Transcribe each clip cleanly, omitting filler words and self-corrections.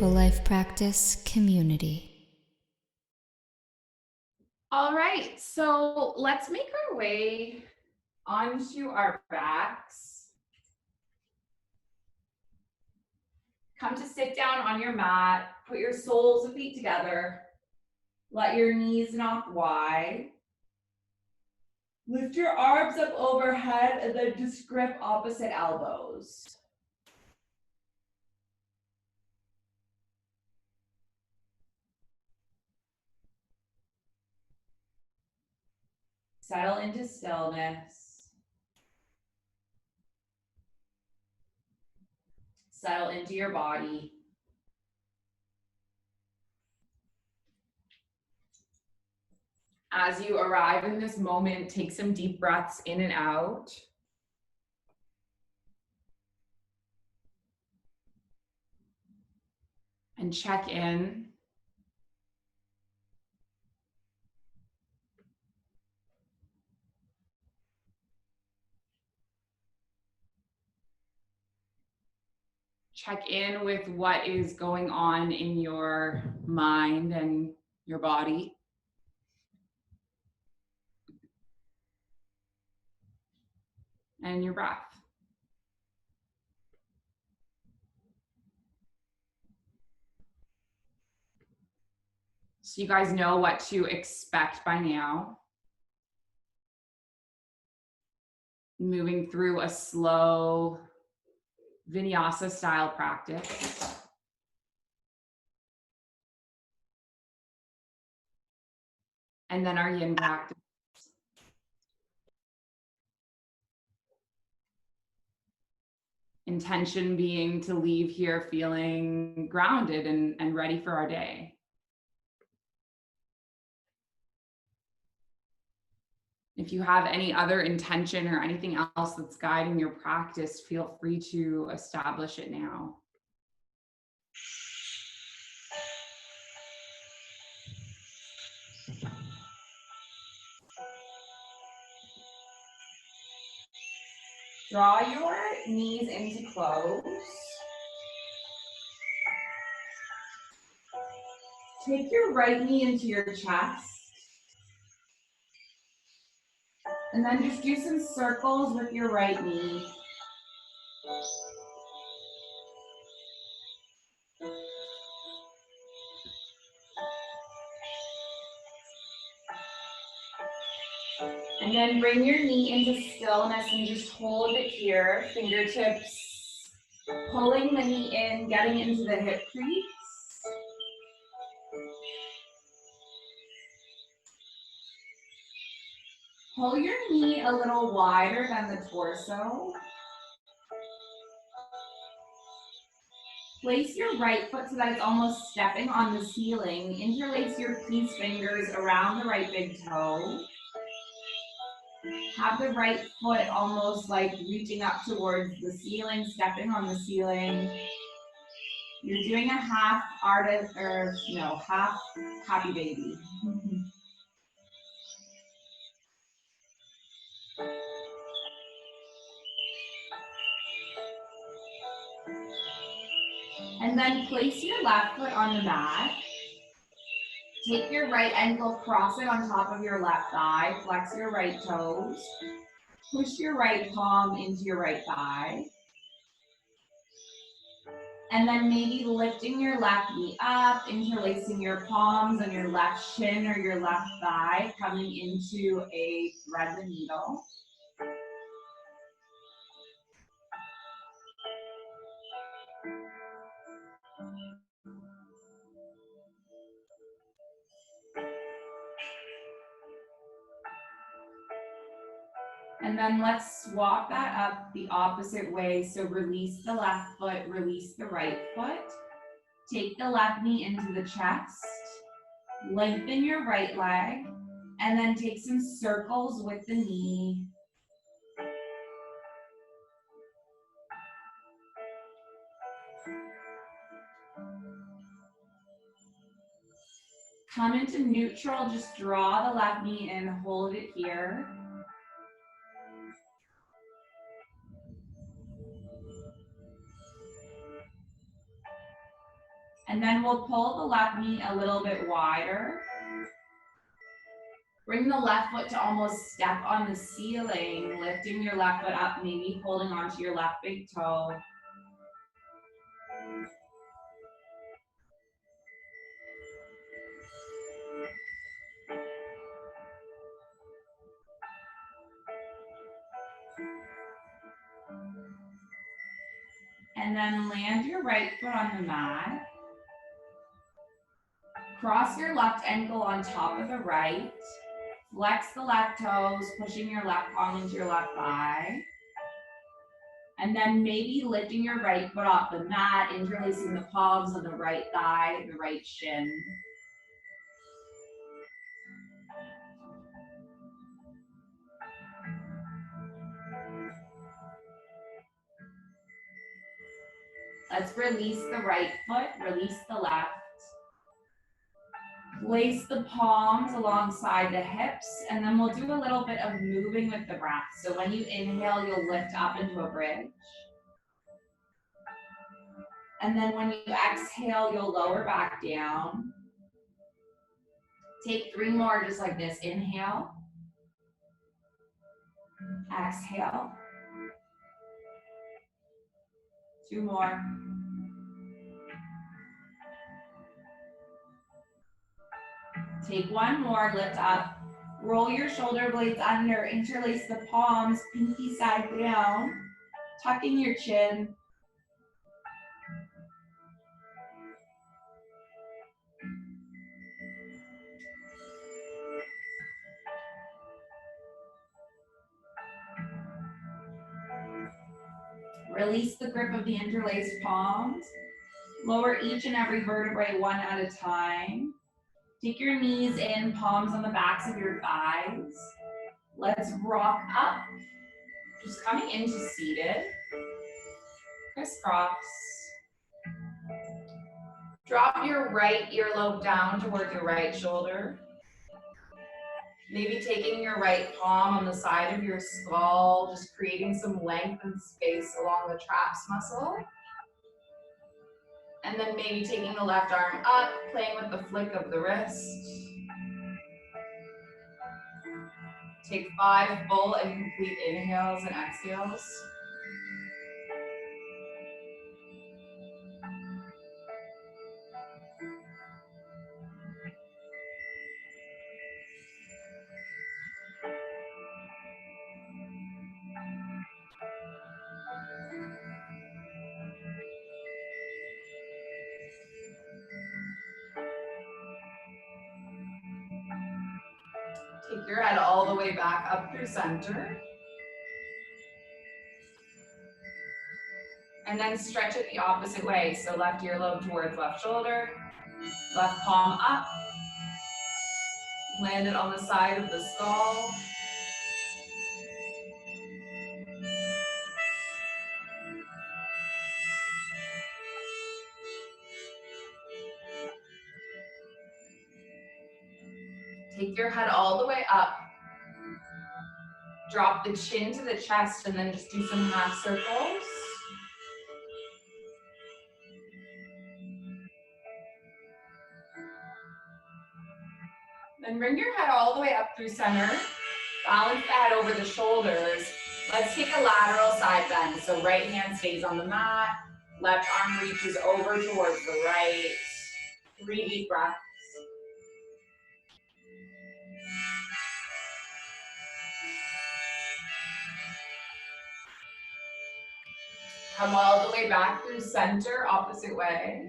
Mindful Life Practice community. All right, so let's make our way onto our backs. Come to sit down on your mat, put your soles of feet together, let your knees knock wide. Lift your arms up overhead and then just grip opposite elbows. Settle into stillness. Settle into your body. As you arrive in this moment, take some deep breaths in and out. And check in. Check in with what is going on in your mind and your body. And your breath. So you guys know what to expect by now. Moving through a slow vinyasa style practice. And then our yin practice. Intention being to leave here feeling grounded and ready for our day. If you have any other intention or anything else that's guiding your practice, feel free to establish it now. Draw your knees into close. Take your right knee into your chest. And then just do some circles with your right knee. And then bring your knee into stillness and just hold it here. Fingertips pulling the knee in, getting into the hip crease. Pull your knee a little wider than the torso. Place your right foot so that it's almost stepping on the ceiling. Interlace your peace fingers around the right big toe. Have the right foot almost like reaching up towards the ceiling, stepping on the ceiling. You're doing a half artist, or no, half happy baby. And then place your left foot on the mat. Take your right ankle, cross it on top of your left thigh, flex your right toes. Push your right palm into your right thigh. And then maybe lifting your left knee up, interlacing your palms on your left shin or your left thigh, coming into a thread the needle. And then let's swap that up the opposite way. So release the left foot, release the right foot. Take the left knee into the chest. Lengthen your right leg. And then take some circles with the knee. Come into neutral, just draw the left knee in, hold it here. And then we'll pull the left knee a little bit wider. Bring the left foot to almost step on the ceiling, lifting your left foot up, maybe holding onto your left big toe. And then land your right foot on the mat. Cross your left ankle on top of the right. Flex the left toes, pushing your left palm into your left thigh. And then maybe lifting your right foot off the mat, interlacing the palms on the right thigh, the right shin. Let's release the right foot, release the left. Place the palms alongside the hips, and then we'll do a little bit of moving with the breath. So when you inhale, you'll lift up into a bridge. And then when you exhale, you'll lower back down. Take 3 more just like this. Inhale. Exhale. 2 more. Take 1 more, lift up. Roll your shoulder blades under, interlace the palms, pinky side down, tucking your chin. Release the grip of the interlaced palms. Lower each and every vertebrae one at a time. Take your knees in, palms on the backs of your thighs. Let's rock up. Just coming into seated. Crisscross. Drop your right earlobe down towards your right shoulder. Maybe taking your right palm on the side of your skull, just creating some length and space along the traps muscle. And then maybe taking the left arm up, playing with the flick of the wrist. Take 5 full and complete inhales and exhales. Take your head all the way back up through center. And then stretch it the opposite way. So left earlobe towards left shoulder, left palm up. Land it on the side of the skull. Take your head all the way up. Drop the chin to the chest and then just do some half circles. Then bring your head all the way up through center. Balance the head over the shoulders. Let's take a lateral side bend. So right hand stays on the mat. Left arm reaches over towards the right. 3 deep breaths. Come all the way back through center, opposite way.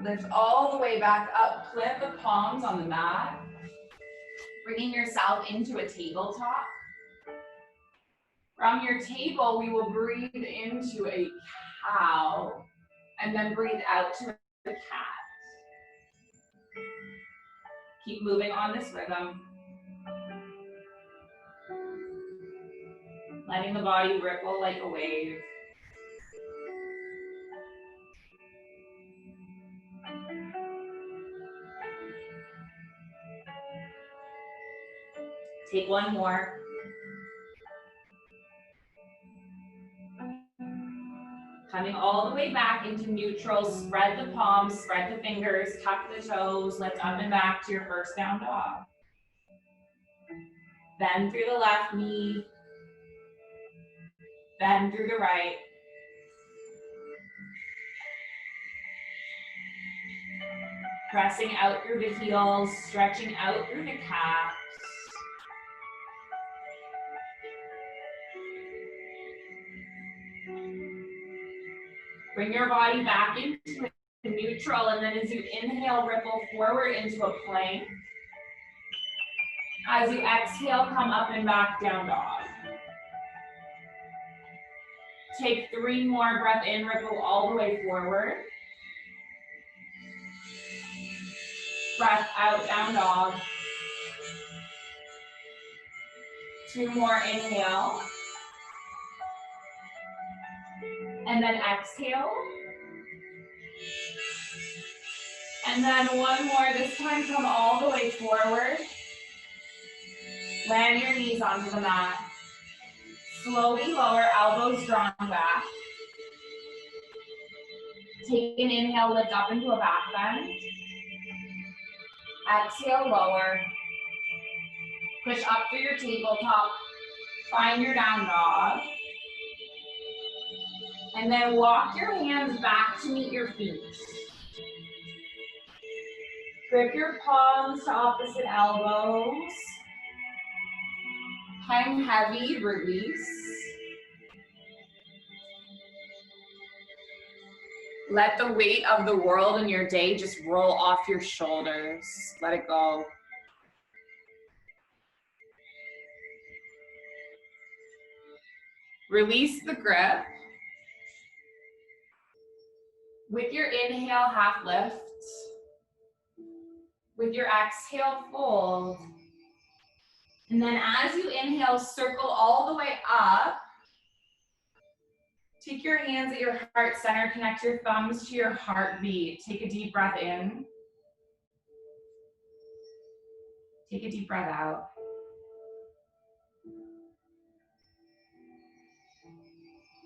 Lift all the way back up, plant the palms on the mat. Bringing yourself into a tabletop. From your table, we will breathe into a cow and then breathe out to a cat. Keep moving on this rhythm. Letting the body ripple like a wave. Take one more. Coming all the way back into neutral, spread the palms, spread the fingers, tuck the toes, lift up and back to your first down dog. Bend through the left knee, bend through the right. Pressing out through the heels, stretching out through the calves. Bring your body back into neutral, and then as you inhale, ripple forward into a plank. As you exhale, come up and back, down dog. Take 3 more, breath in, ripple all the way forward. Breath out, down dog. 2 more, inhale. And then exhale. And then 1 more, this time come all the way forward. Land your knees onto the mat. Slowly lower, elbows drawn back. Take an inhale, lift up into a back bend. Exhale, lower. Push up through your tabletop. Find your down dog. And then walk your hands back to meet your feet. Grip your palms to opposite elbows. Hang heavy, release. Let the weight of the world in your day just roll off your shoulders. Let it go. Release the grip. With your inhale, half lift. With your exhale, fold. And then as you inhale, circle all the way up. Take your hands at your heart center, connect your thumbs to your heartbeat. Take a deep breath in. Take a deep breath out.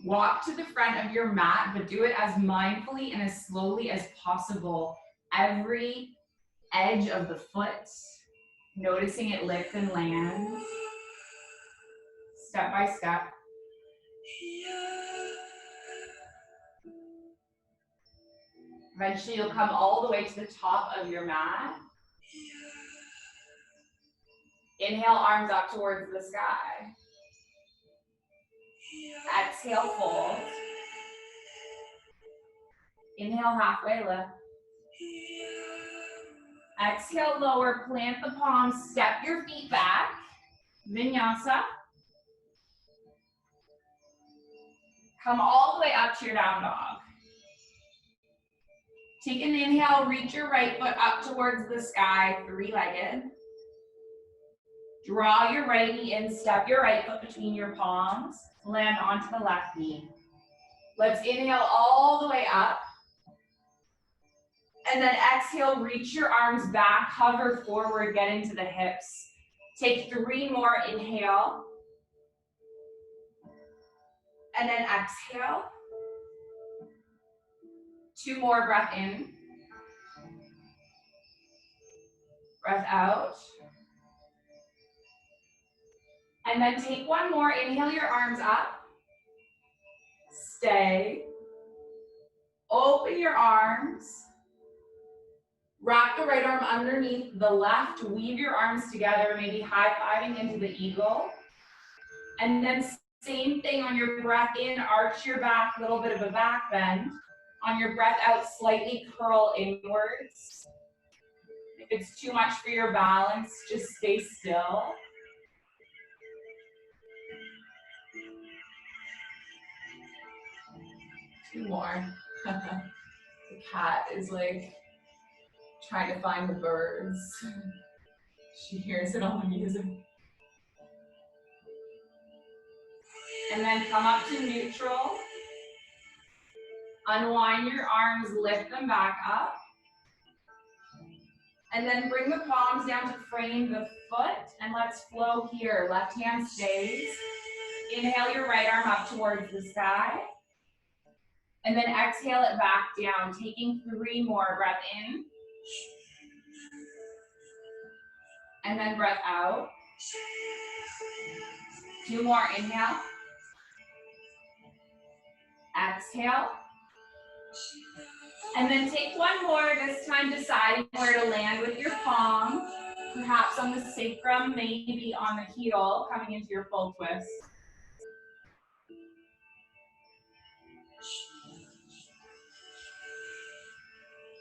Walk to the front of your mat, but do it as mindfully and as slowly as possible. Every edge of the foot, noticing it lift and land. Step by step. Eventually you'll come all the way to the top of your mat. Inhale, arms up towards the sky. Exhale, fold. Inhale, halfway lift. Exhale, lower, plant the palms, step your feet back. Vinyasa. Come all the way up to your down dog. Take an inhale, reach your right foot up towards the sky, 3-legged. Draw your right knee in, step your right foot between your palms, land onto the left knee. Let's inhale all the way up. And then exhale, reach your arms back, hover forward, get into the hips. Take 3 more, inhale. And then exhale. 2 more, breath in. Breath out. And then take 1 more, inhale your arms up. Stay. Open your arms. Wrap the right arm underneath the left. Weave your arms together, maybe high-fiving into the eagle. And then same thing on your breath in, arch your back, a little bit of a back bend. On your breath out, slightly curl inwards. If it's too much for your balance, just stay still. Two more. The cat is like trying to find the birds. She hears it on the music. And then come up to neutral. Unwind your arms, lift them back up. And then bring the palms down to frame the foot, and let's flow here. Left hand stays. Inhale your right arm up towards the sky. And then exhale it back down, taking 3 more. Breath in. And then breath out. 2 more, inhale. Exhale. And then take 1 more, this time deciding where to land with your palm. Perhaps on the sacrum, maybe on the heel, coming into your full twist.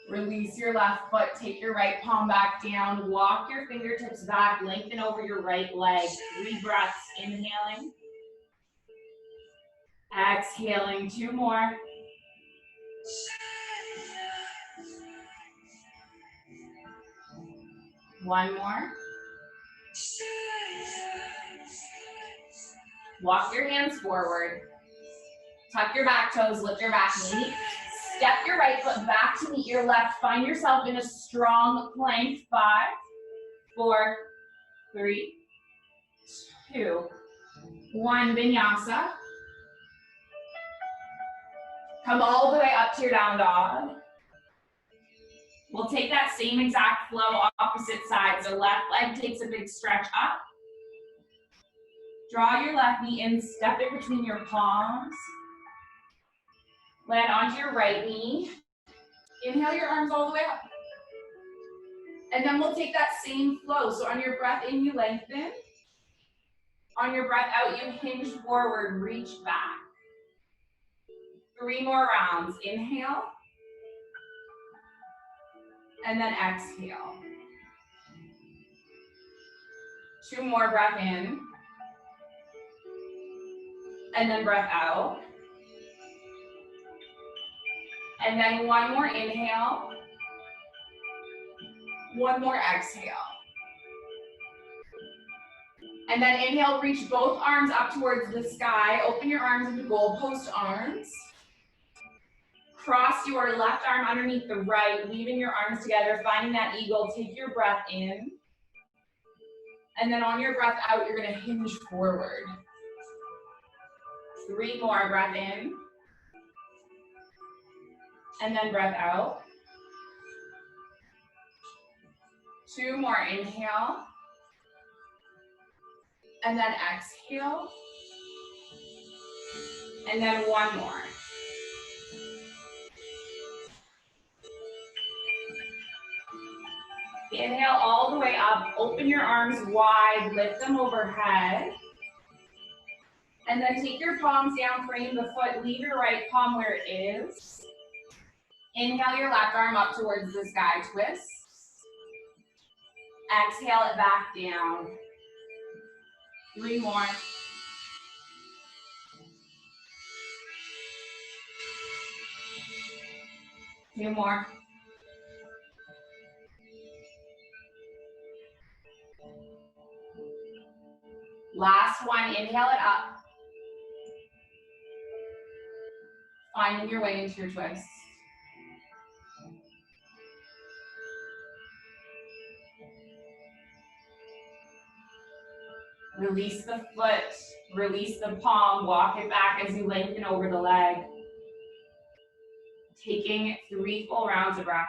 Release your left foot, take your right palm back down, walk your fingertips back, lengthen over your right leg. 3 breaths, inhaling. Exhaling, 2 more. One more. Walk your hands forward. Tuck your back toes, lift your back knee. Step your right foot back to meet your left. Find yourself in a strong plank. 5, 4, 3, 2, 1. Vinyasa. Come all the way up to your down dog. We'll take that same exact flow opposite side. So left leg takes a big stretch up. Draw your left knee in, step it between your palms. Land onto your right knee. Inhale your arms all the way up. And then we'll take that same flow. So on your breath in, you lengthen. On your breath out, you hinge forward, reach back. 3 more rounds. Inhale. And then exhale. 2 more, breath in. And then breath out. And then 1 more inhale. 1 more exhale. And then inhale, reach both arms up towards the sky. Open your arms into goalpost arms. Cross your left arm underneath the right, weaving your arms together, finding that eagle. Take your breath in. And then on your breath out, you're gonna hinge forward. 3 more, breath in. And then breath out. 2 more, inhale. And then exhale. And then 1 more. Inhale all the way up, open your arms wide, lift them overhead. And then take your palms down, frame the foot, leave your right palm where it is. Inhale your left arm up towards the sky, twist. Exhale it back down. 3 more. Two more. Last one, inhale it up. Finding your way into your twist. Release the foot, release the palm, walk it back as you lengthen over the leg. Taking 3 full rounds of breath.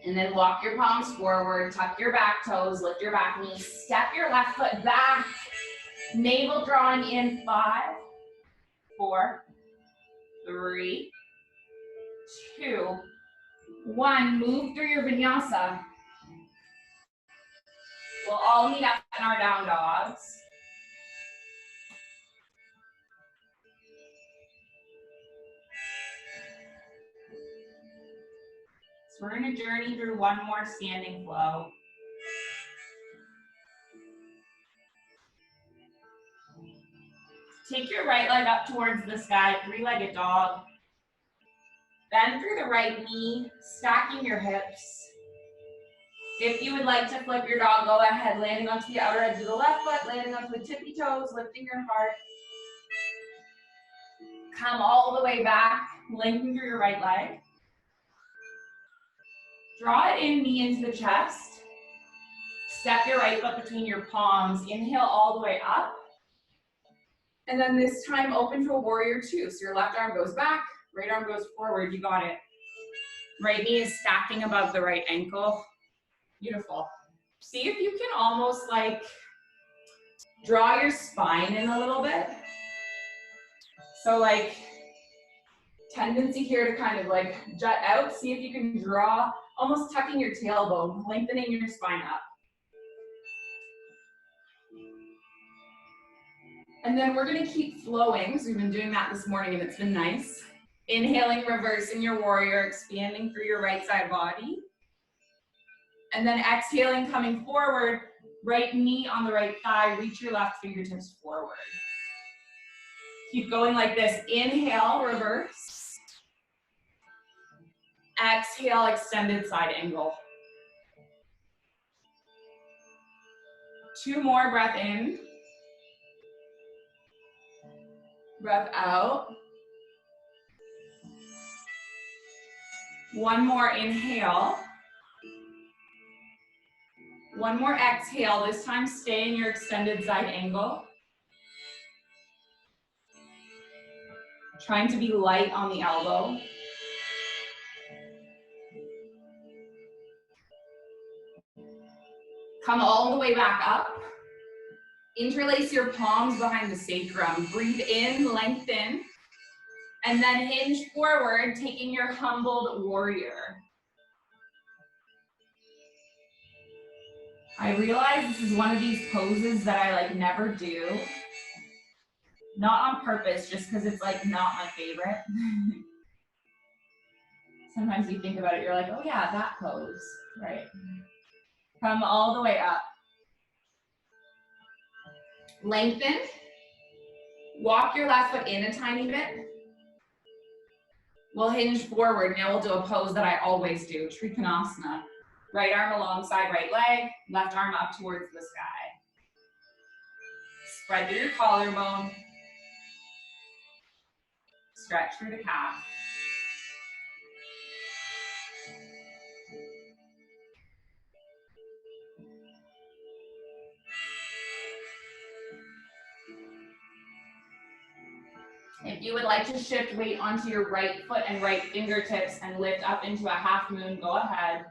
And then walk your palms forward, tuck your back toes, lift your back knee, step your left foot back, navel drawing in. 5, 4, 3, 2, 1. Move through your vinyasa. We'll all meet up in our down dogs. So we're going to journey through 1 more standing flow. Take your right leg up towards the sky, 3-legged dog. Bend through the right knee, stacking your hips. If you would like to flip your dog, go ahead, landing onto the outer edge of the left foot, landing onto the tippy toes, lifting your heart. Come all the way back, lengthen through your right leg. Draw it in, knee into the chest. Step your right foot between your palms. Inhale all the way up. And then this time open to a warrior two. So your left arm goes back, right arm goes forward. You got it. Right knee is stacking above the right ankle. Beautiful. See if you can almost like draw your spine in a little bit. So like tendency here to kind of like jut out. See if you can draw, almost tucking your tailbone, lengthening your spine up. And then we're gonna keep flowing. So we've been doing that this morning and it's been nice. Inhaling, reversing your warrior, expanding through your right side body. And then exhaling, coming forward, right knee on the right thigh, reach your left fingertips forward. Keep going like this. Inhale, reverse. Exhale, extended side angle. Two more, breath in. Breath out. One more, inhale. One more exhale, this time stay in your extended side angle. Trying to be light on the elbow. Come all the way back up. Interlace your palms behind the sacrum. Breathe in, lengthen. And then hinge forward, taking your humbled warrior. I realize this is one of these poses that I like never do. Not on purpose, just because it's like not my favorite. Sometimes you think about it, you're like, oh yeah, that pose, right? Come all the way up. Lengthen. Walk your left foot in a tiny bit. We'll hinge forward. Now we'll do a pose that I always do, Trikonasana. Right arm alongside right leg, left arm up towards the sky. Spread through your collarbone. Stretch through the calf. If you would like to shift weight onto your right foot and right fingertips and lift up into a half moon, go ahead.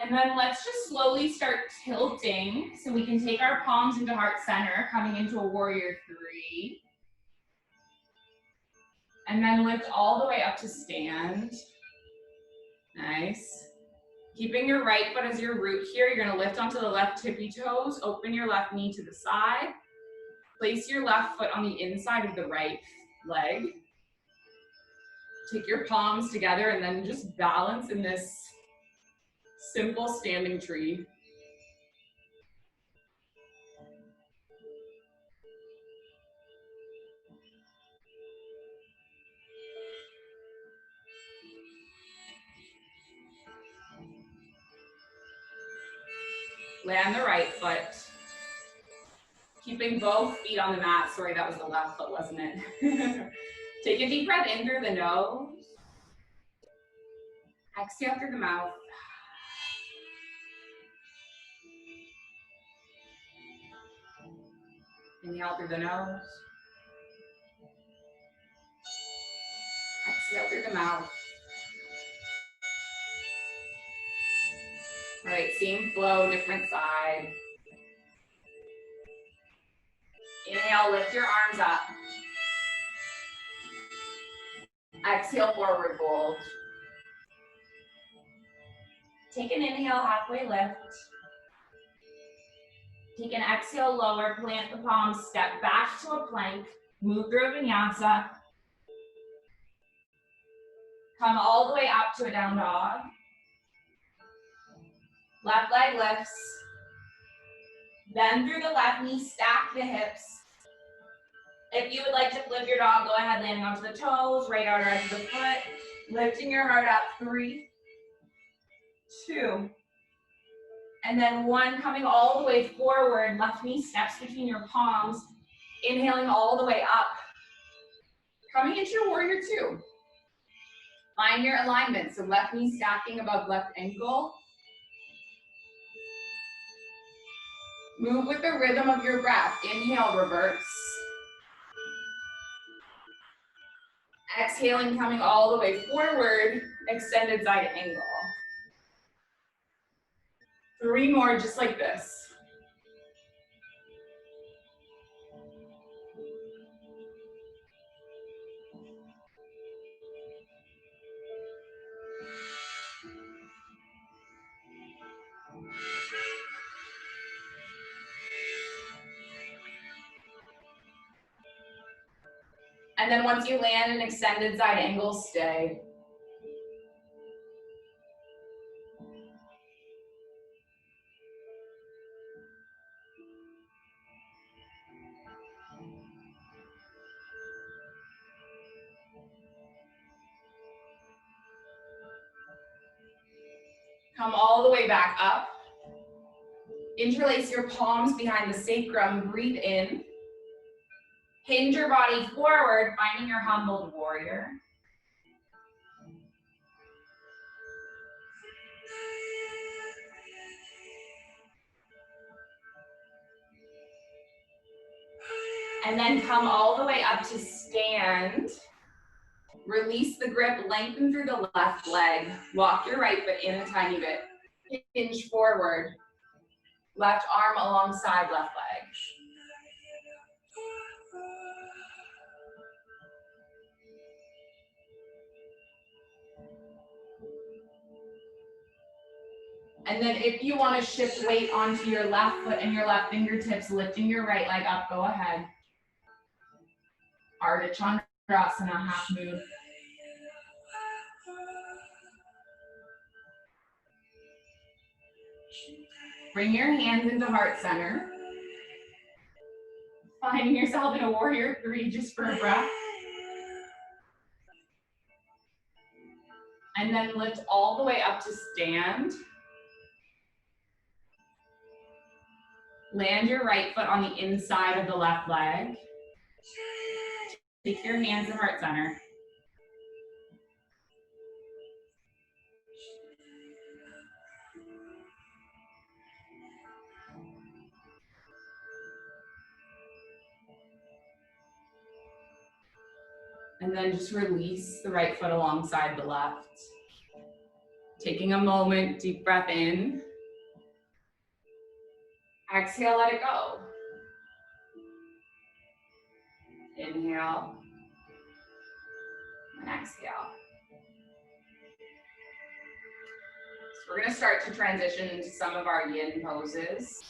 And then let's just slowly start tilting so we can take our palms into heart center, coming into a warrior three. And then lift all the way up to stand. Nice. Keeping your right foot as your root here, you're gonna lift onto the left tippy toes, open your left knee to the side. Place your left foot on the inside of the right leg. Take your palms together and then just balance in this simple standing tree. Land the right foot. Keeping both feet on the mat. Sorry, that was the left foot, wasn't it? Take a deep breath in through the nose. Exhale through the mouth. Inhale through the nose. Exhale through the mouth. All right, same flow, different side. Inhale, lift your arms up. Exhale, forward fold. Take an inhale, halfway lift. Take an exhale, lower, plant the palms, step back to a plank, move through a vinyasa. Come all the way up to a down dog. Left leg lifts. Bend through the left knee, stack the hips. If you would like to flip your dog, go ahead, landing onto the toes, right outer edge of the foot. Lifting your heart up, 3, 2. And then 1, coming all the way forward, left knee steps between your palms, inhaling all the way up. Coming into your warrior 2. Find your alignment, so left knee stacking above left ankle. Move with the rhythm of your breath. Inhale, reverse. Exhaling, coming all the way forward, extended side angle. 3 more just like this. And then once you land an extended side angle, stay. Come all the way back up. Interlace your palms behind the sacrum, breathe in. Hinge your body forward, finding your humbled warrior. And then come all the way up to stand. Release the grip, lengthen through the left leg. Walk your right foot in a tiny bit. Hinge forward. Left arm alongside left leg. And then if you want to shift weight onto your left foot and your left fingertips, lifting your right leg up, go ahead. Ardha Chandrasana, half moon. Bring your hands into heart center. Finding yourself in a warrior 3 just for a breath. And then lift all the way up to stand. Land your right foot on the inside of the left leg. Take your hands to heart center. And then just release the right foot alongside the left. Taking a moment, deep breath in. Exhale, let it go. Inhale. And exhale. So we're going to start to transition into some of our yin poses.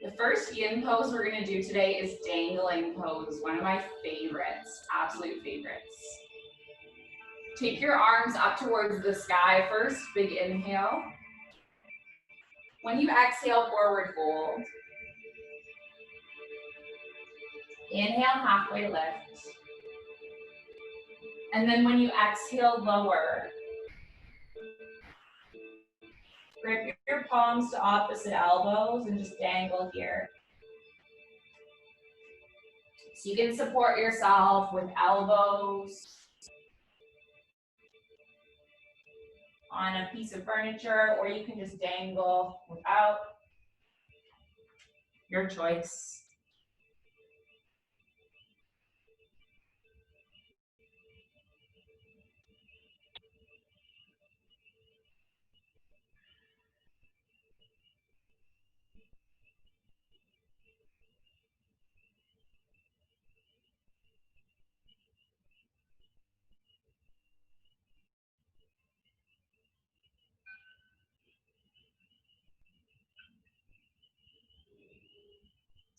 The first yin pose we're going to do today is dangling pose, one of my favorites, absolute favorites. Take your arms up towards the sky first, big inhale. When you exhale, forward fold. Inhale, halfway lift. And then when you exhale, lower. Grip your palms to opposite elbows and just dangle here. So you can support yourself with elbows on a piece of furniture, or you can just dangle without. Your choice.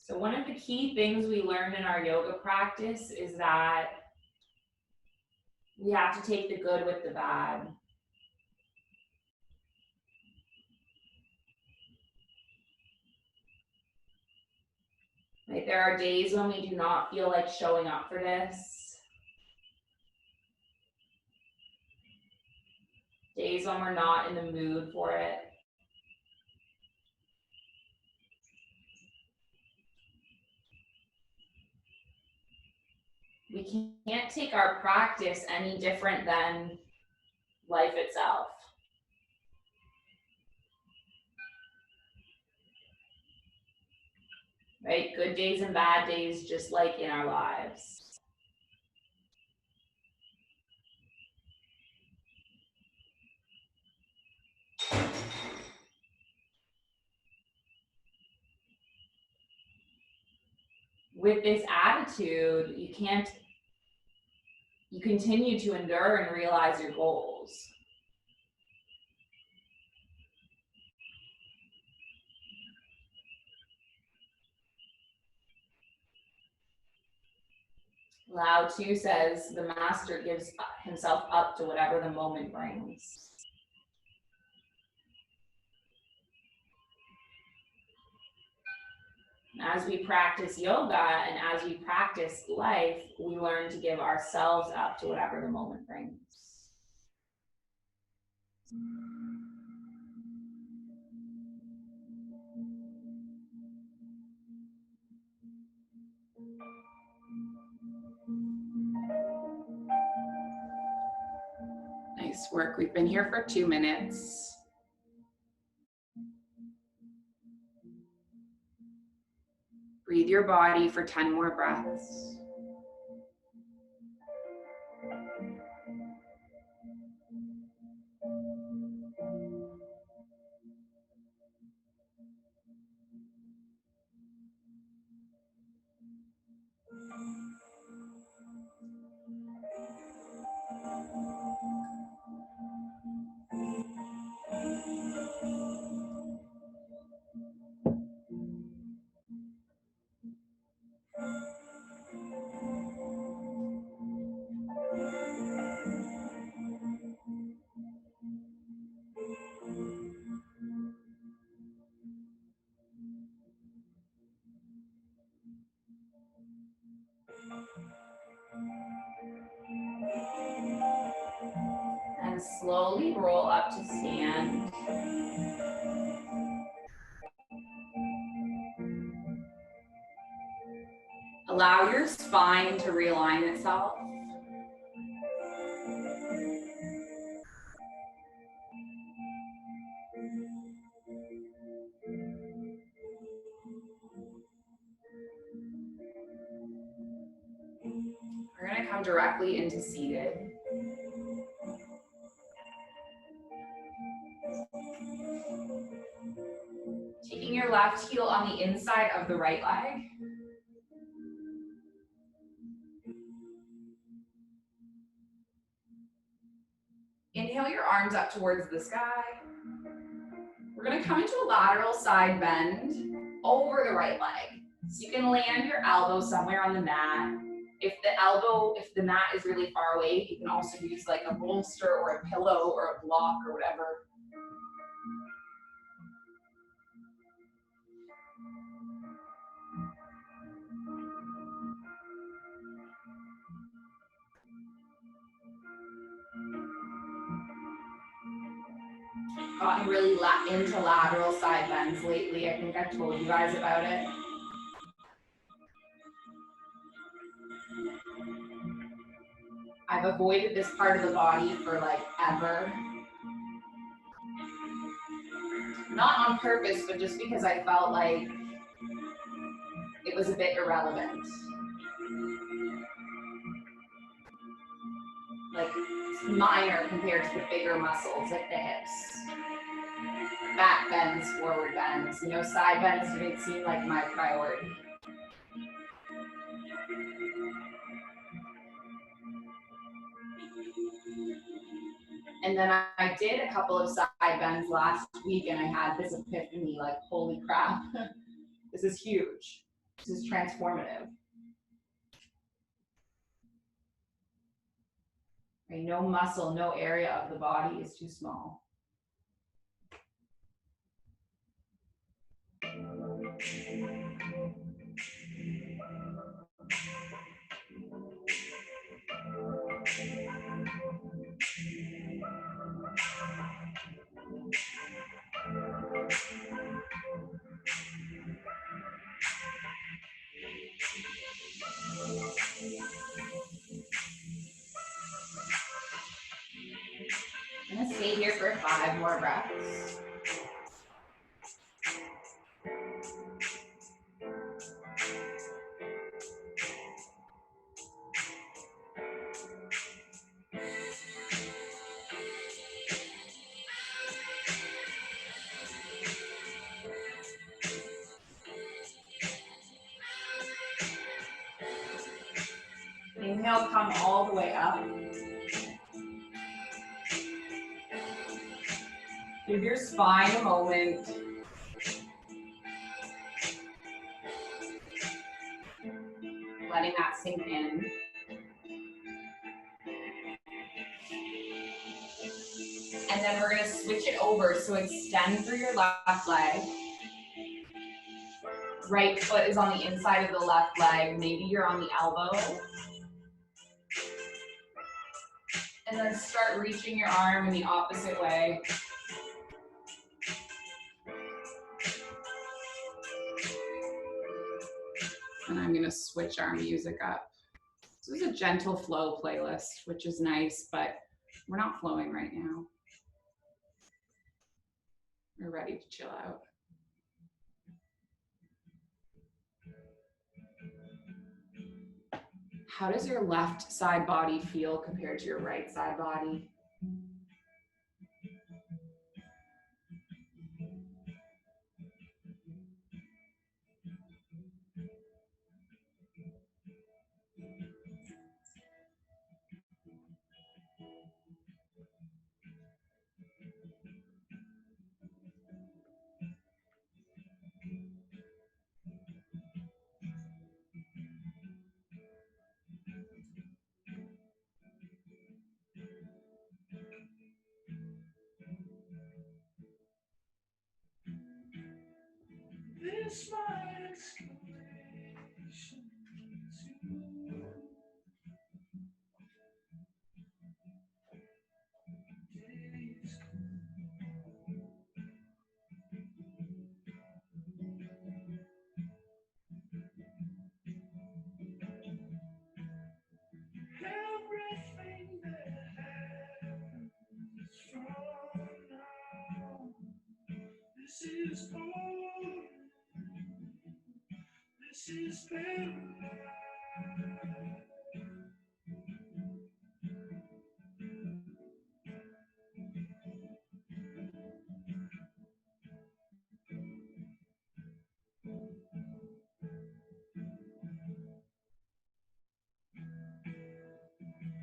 So one of the key things we learned in our yoga practice is that we have to take the good with the bad. Like there are days when we do not feel like showing up for this. Days when we're not in the mood for it. We can't take our practice any different than life itself. Right? Good days and bad days, just like in our lives. With this attitude, you continue to endure and realize your goals. Lao Tzu says the master gives himself up to whatever the moment brings. As we practice yoga and as we practice life, we learn to give ourselves up to whatever the moment brings. Nice work. We've been here for 2 minutes. Breathe your body for 10 more breaths. And slowly roll up to stand. Allow your spine to realign itself. We're going to come directly into seated. Taking your left heel on the inside of the right leg. Inhale your arms up towards the sky. We're going to come into a lateral side bend over the right leg. So you can land your elbow somewhere on the mat. If the mat is really far away, you can also use like a bolster or a pillow or a block or whatever. Gotten really into lateral side bends lately. I think I've told you guys about it. I've avoided this part of the body for like ever. Not on purpose, but just because I felt like it was a bit irrelevant. Like minor compared to the bigger muscles like the hips. Back bends, forward bends. You know, side bends didn't seem like my priority. And then I did a couple of side bends last week and I had this epiphany, like, holy crap, this is huge. This is transformative. Right? No muscle, no area of the body is too small. I'm gonna stay here for 5 more breaths. Inhale, come all the way up. Give your spine a moment. Letting that sink in. And then we're gonna switch it over. So extend through your left leg. Right foot is on the inside of the left leg. Maybe you're on the elbow. And then start reaching your arm in the opposite way. And I'm gonna switch our music up. This is a gentle flow playlist, which is nice, but we're not flowing right now. We're ready to chill out. How does your left side body feel compared to your right side body? This my exclamation to you. Days everything that happens from now. This is all. This is paradise.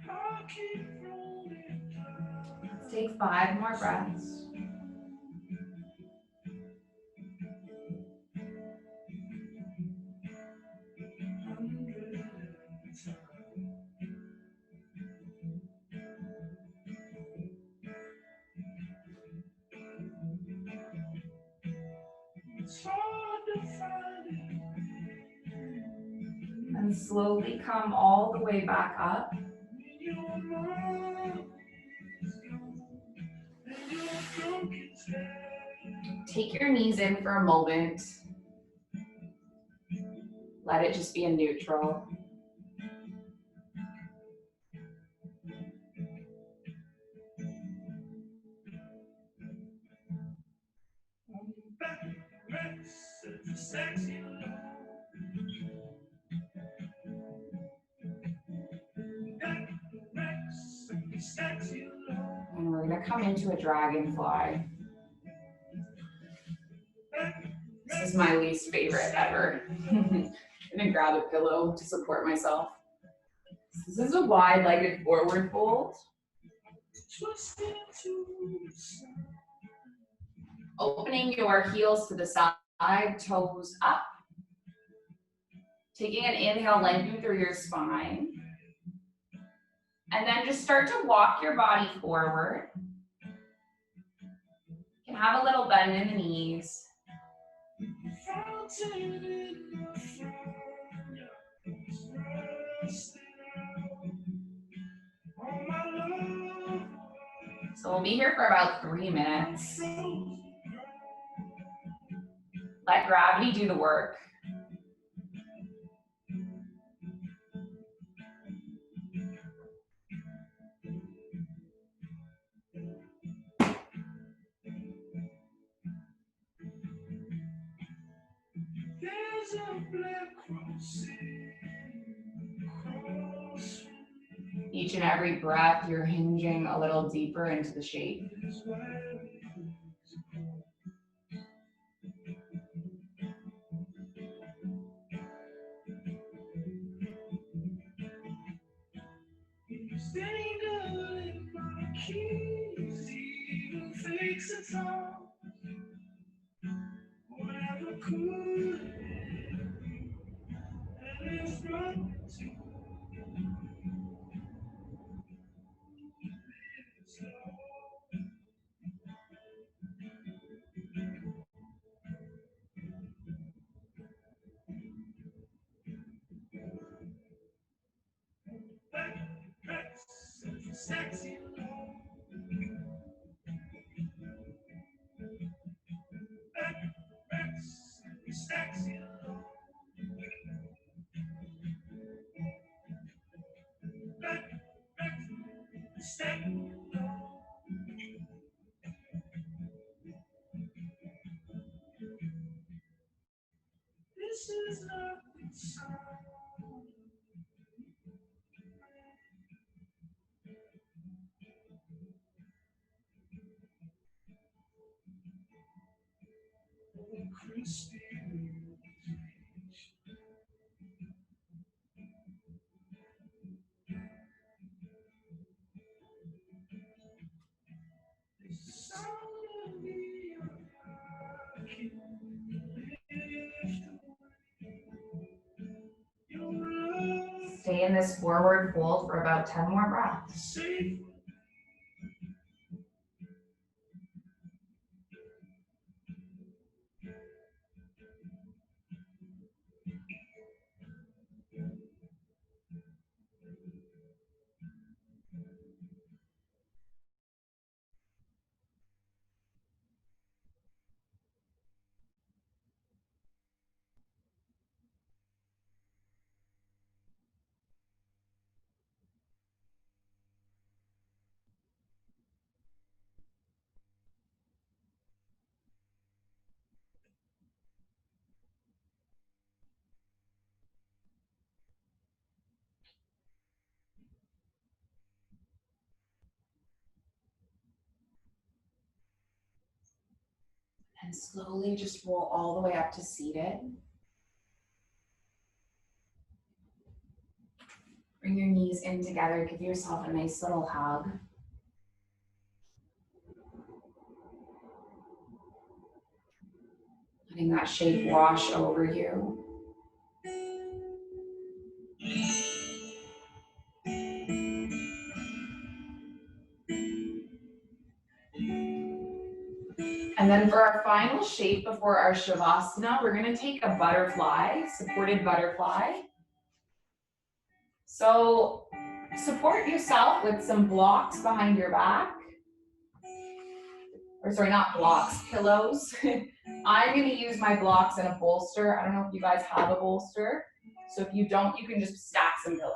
I'll keep rolling down. Let's take 5 more breaths. It's hard to find it. And slowly come all the way back up. When your mind is gone and your drunk is dead. Take your knees in for a moment. Let it just be a neutral. On the back of the Rex, such a sexy love. Back of the Rex, such a sexy love. And we're gonna come into a dragonfly. This is my least favorite ever. I'm gonna grab a pillow to support myself. This is a wide-legged forward fold. Twisted to the sun. Opening your heels to the side, toes up. Taking an inhale, lengthen through your spine. And then just start to walk your body forward. You can have a little bend in the knees. Fountain in the front, rusted out. All my love So we'll be here for about 3 minutes. Let gravity do the work. Each and every breath, you're hinging a little deeper into the shape. Stay in this forward fold for about 10 more breaths. And slowly just roll all the way up to seated. Bring your knees in together. Give yourself a nice little hug. Letting that shape wash over you. And then for our final shape before our Shavasana, we're going to take a butterfly, supported butterfly. So support yourself with some blocks behind your back. Or sorry, not blocks, pillows. I'm going to use my blocks in a bolster. I don't know if you guys have a bolster. So if you don't, you can just stack some pillows.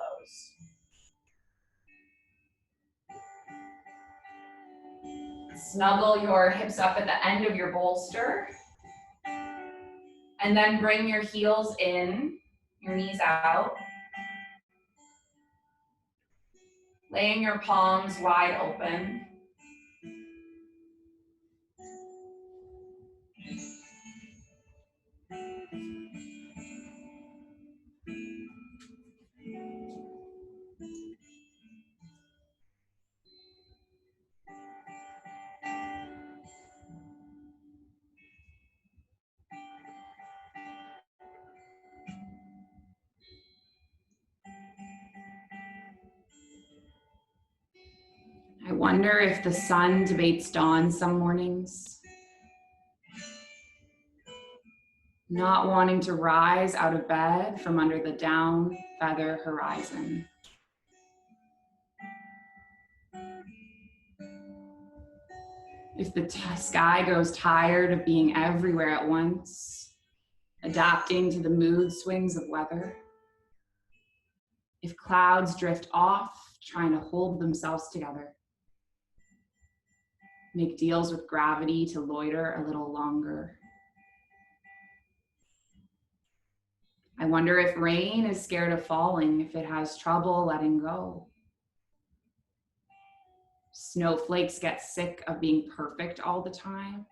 Snuggle your hips up at the end of your bolster. And then bring your heels in, your knees out. Laying your palms wide open. I wonder if the sun debates dawn some mornings. Not wanting to rise out of bed from under the down feather horizon. If the sky grows tired of being everywhere at once, adapting to the mood swings of weather. If clouds drift off, trying to hold themselves together. Make deals with gravity to loiter a little longer. I wonder if rain is scared of falling, if it has trouble letting go. Snowflakes get sick of being perfect all the time,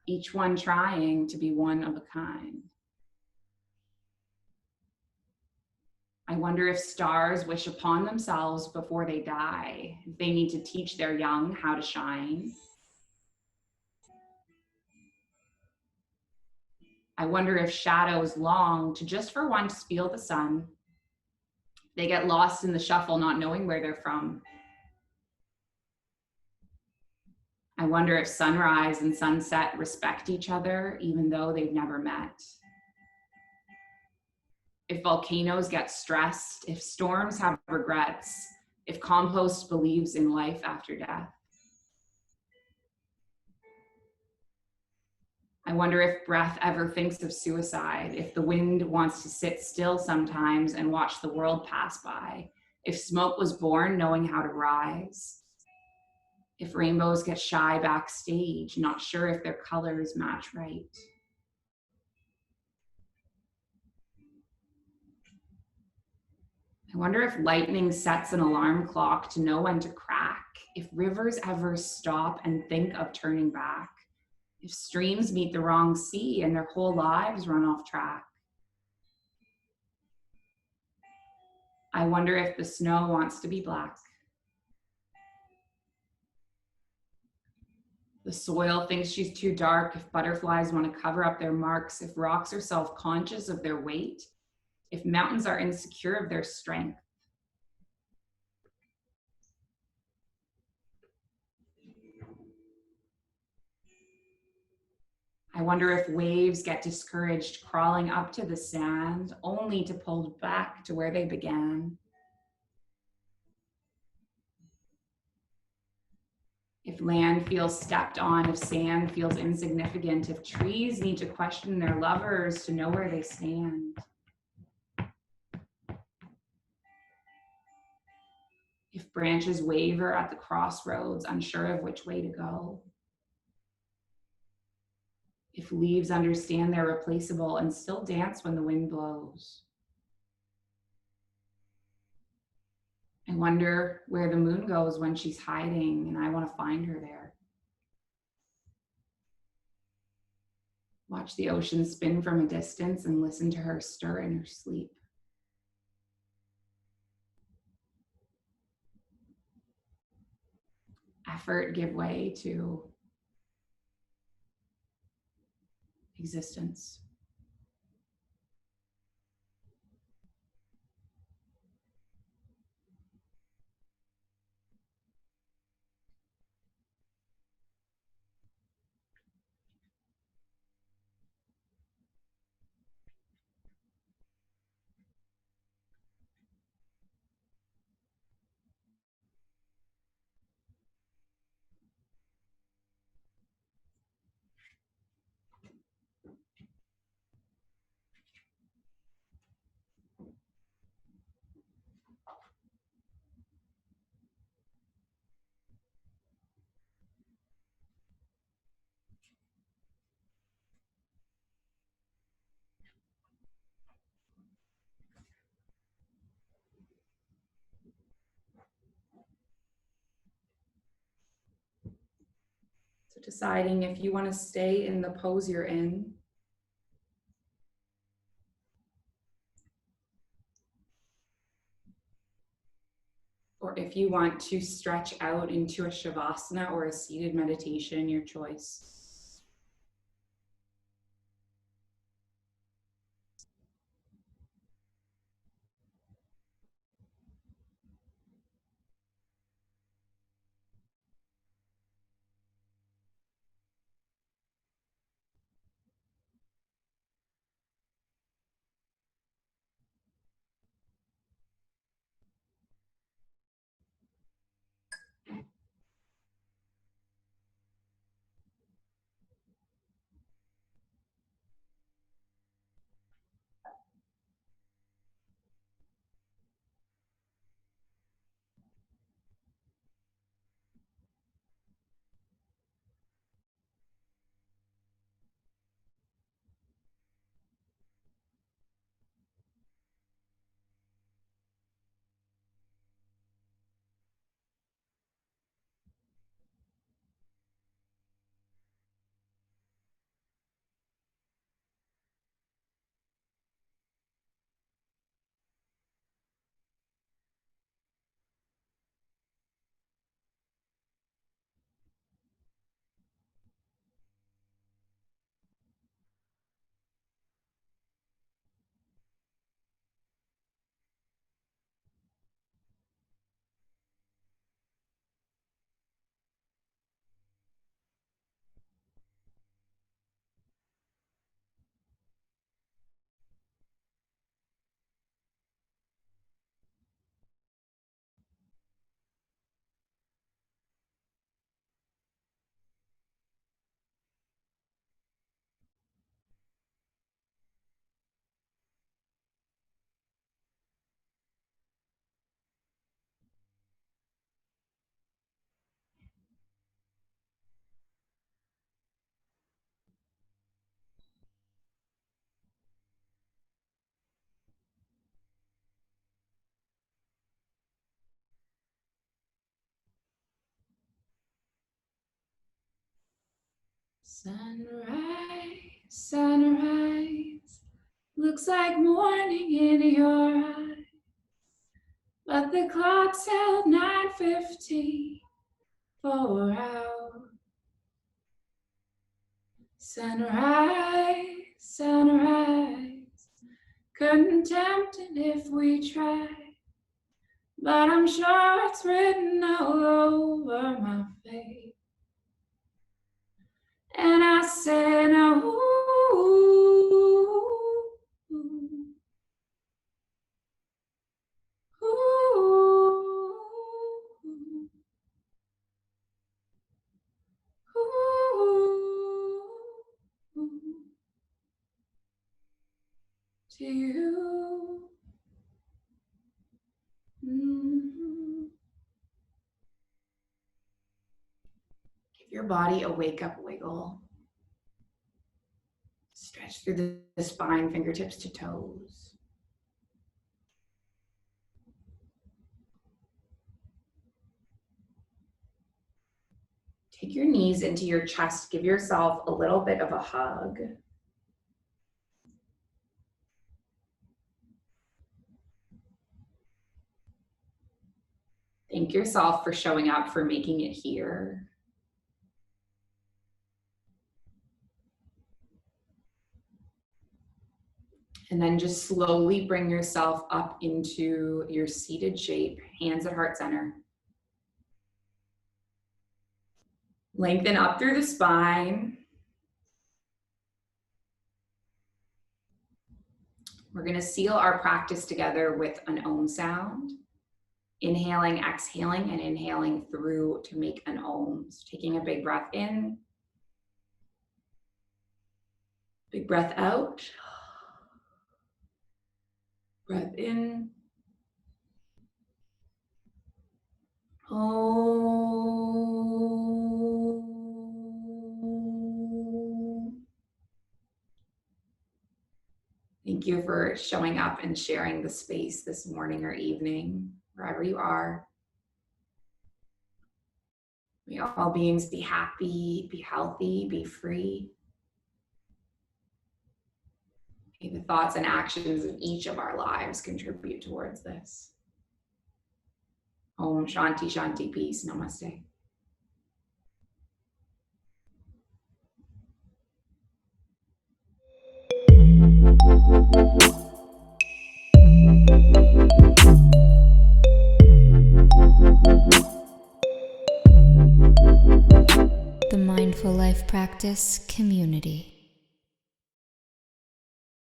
each one trying to be one of a kind. I wonder if stars wish upon themselves before they die, if they need to teach their young how to shine. I wonder if shadows long to just for once feel the sun. They get lost in the shuffle, not knowing where they're from. I wonder if sunrise and sunset respect each other, even though they've never met. If volcanoes get stressed, if storms have regrets, if compost believes in life after death. I wonder if breath ever thinks of suicide, if the wind wants to sit still sometimes and watch the world pass by, if smoke was born knowing how to rise, if rainbows get shy backstage, not sure if their colors match right. I wonder if lightning sets an alarm clock to know when to crack, if rivers ever stop and think of turning back, if streams meet the wrong sea and their whole lives run off track. I wonder if the snow wants to be black. The soil thinks she's too dark, if butterflies want to cover up their marks, if rocks are self-conscious of their weight, if mountains are insecure of their strength. I wonder if waves get discouraged crawling up to the sand, only to pull back to where they began. If land feels stepped on, if sand feels insignificant, if trees need to question their lovers to know where they stand. If branches waver at the crossroads, unsure of which way to go. If leaves understand they're replaceable and still dance when the wind blows. I wonder where the moon goes when she's hiding, and I want to find her there. Watch the ocean spin from a distance and listen to her stir in her sleep. Effort give way to existence. So deciding if you want to stay in the pose you're in, or if you want to stretch out into a shavasana or a seated meditation, your choice. Sunrise, sunrise, looks like morning in your eyes, but the clock's held 9:50 for hours. Sunrise, sunrise, couldn't tempt it if we tried, but I'm sure it's written all over my face. And I said, ooh, ooh, ooh, to you. Give your body a wake-up wiggle. Stretch through the spine, fingertips to toes. Take your knees into your chest. Give yourself a little bit of a hug. Thank yourself for showing up, for making it here. And then just slowly bring yourself up into your seated shape, hands at heart center. Lengthen up through the spine. We're going to seal our practice together with an Om sound. Inhaling, exhaling, and inhaling through to make an Om. So taking a big breath in. Big breath out. Breath in. Om. Thank you for showing up and sharing the space this morning or evening, wherever you are. May all beings be happy, be healthy, be free. May the thoughts and actions of each of our lives contribute towards this. Om Shanti Shanti, peace. Namaste. The Mindful Life Practice Community.